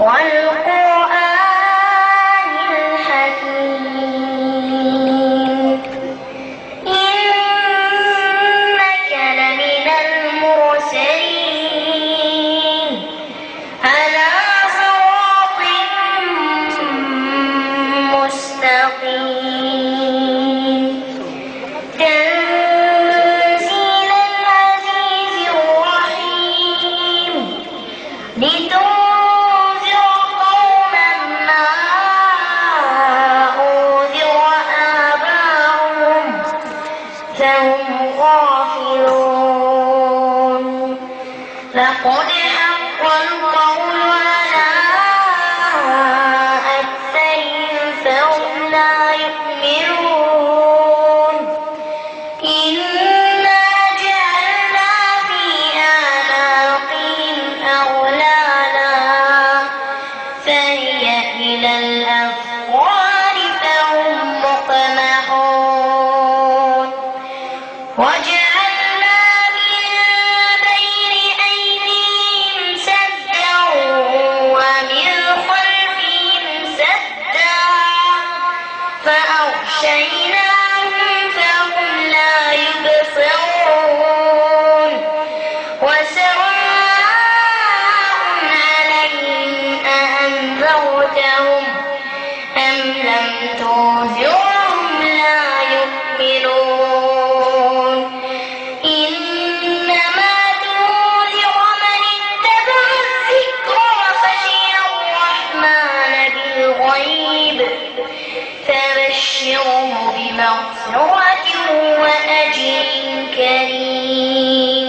والقرآن الحكيم إنك لمن المرسلين على صراط مستقيم تنزيل العزيز الرحيم لتنذر قوما ما أنذر آباؤهم فهم غافلون لقد حق القول على أكثرهم فهم لا يؤمنون إنا جعلنا في أعناقهم أغلالا فهي إلى الأذقان فهم مقمحون وجعلنا من بين أيديهم سدا ومن خلفهم سدا فأغشيناهم فهم لا يبصرون وسواء عليهم أأنذرتهم أم لم تنذرهم لا يؤمنون إنما تنذر من اتبع الذكر وخشي الرحمن بالغيب فبشره بمغفرة وأجر كريم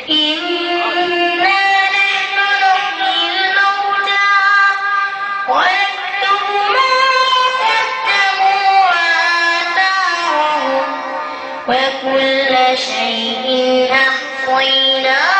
إنا نحن نحيي الموتى ونكتب ما قدموا وآثارهم وكل شيء أحصيناه